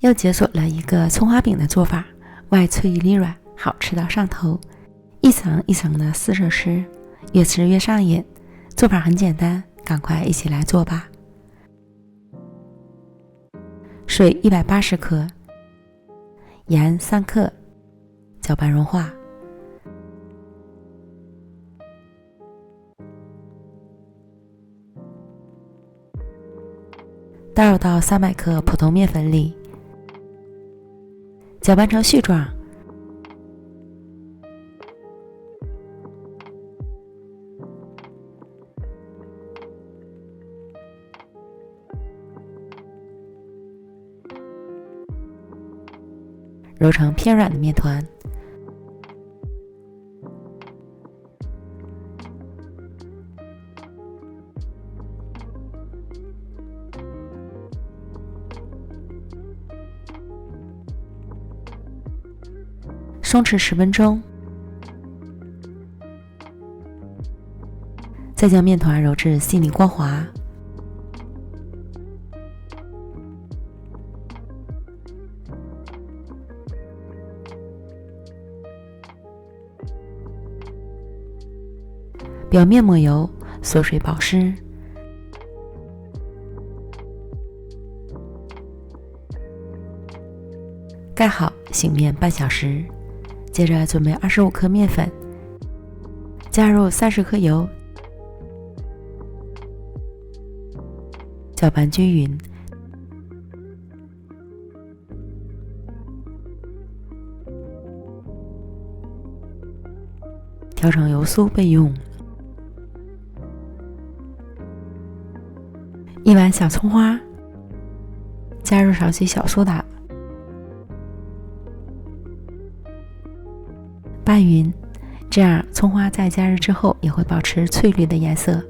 又解锁了一个葱花饼的做法，外脆里软，好吃到上头，一层一层的撕着吃，越吃越上瘾。做法很简单，赶快一起来做吧。水180克，盐3克，搅拌融化。倒入到300克普通面粉里，搅拌成絮状。揉成偏软的面团。松弛10分钟，再将面团揉至细腻光滑。表面抹油，锁水保湿。盖好，醒面半小时。接着准备25克面粉，加入30克油，搅拌均匀。调成油酥备用。1碗小葱花，加入少许小苏打，拌匀，这样葱花在加热之后也会保持翠绿的颜色。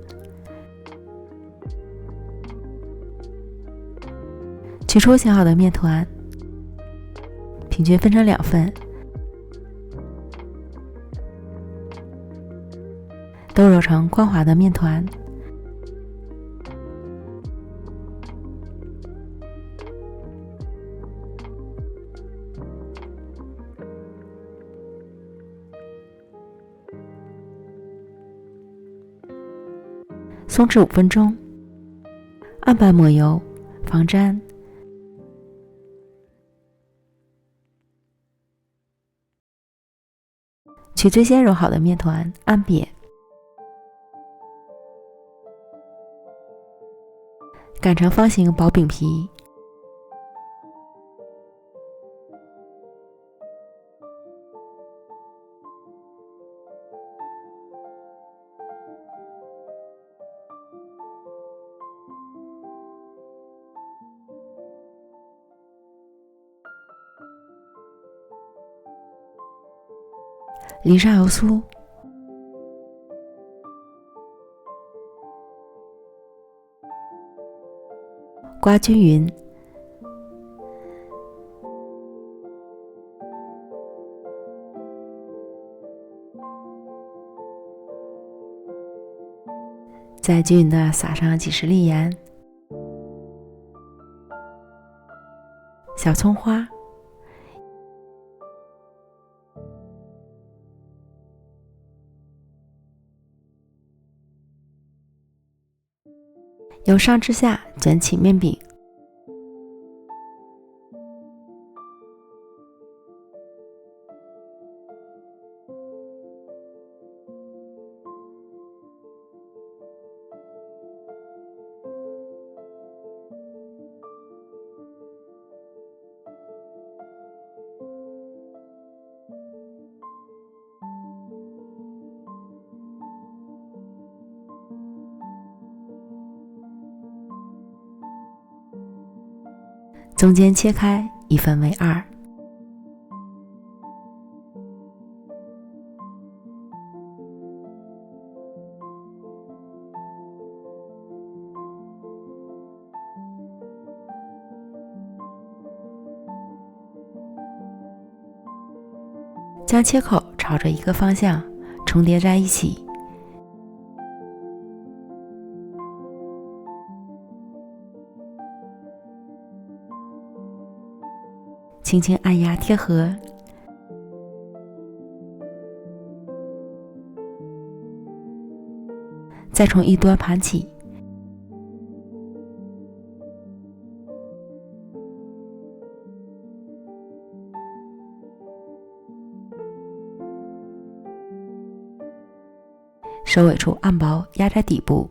取出醒好的面团，平均分成2份，都揉成光滑的面团。松弛5分钟，案板抹油，防粘。取最先揉好的面团，按扁，擀成方形薄饼皮。淋上油酥，刮均匀，再均匀的撒上几十粒盐、小葱花。由上至下卷起面饼，中间切开，一分为2。将切口朝着一个方向重叠在一起。轻轻按压贴合，再从一端盘起，首尾处按薄压在底部，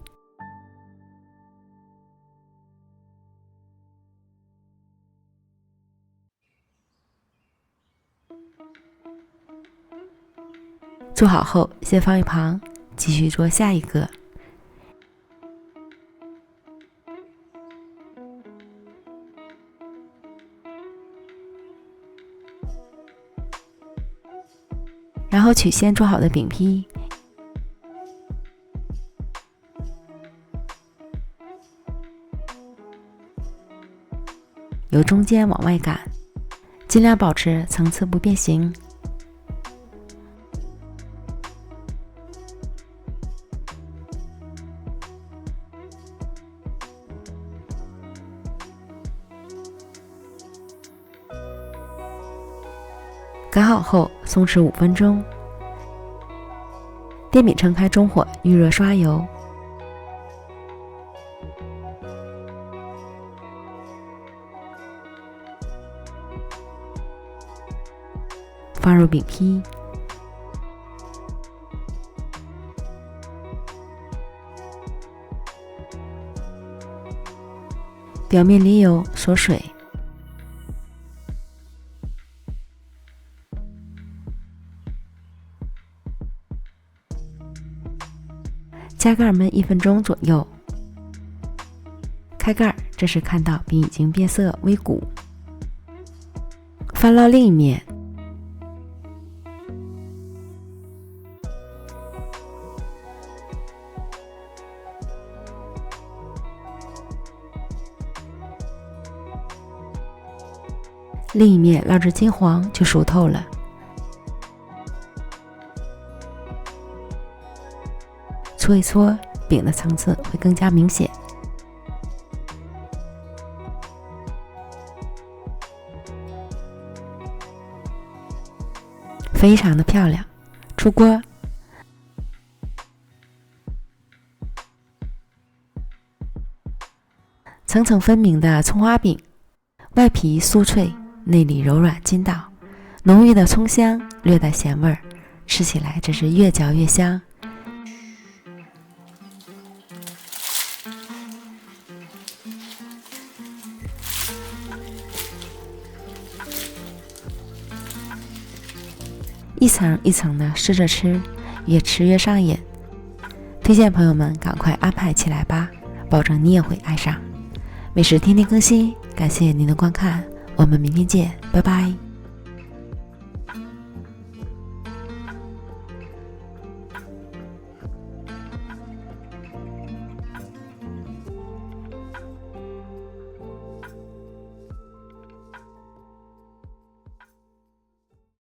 做好后先放一旁，继续做下一个。然后取先做好的饼坯，由中间往外擀，尽量保持层次不变形。擀好后松弛5分钟，电饼撑开中火，预热刷油。放入饼坯，表面淋油锁水，加盖焖1分钟左右。开盖，这时看到饼已经变色微鼓，翻烙另一面。另一面烙至金黄就熟透了。搓一搓，饼的层次会更加明显，非常的漂亮。出锅，层层分明的葱花饼，外皮酥脆，内里柔软筋道，浓郁的葱香，略带咸味儿，吃起来真是越嚼越香。一层一层的试着吃，越吃越上瘾。推荐朋友们赶快安排起来吧，保证你也会爱上。美食天天更新，感谢您的观看，我们明天见，拜拜。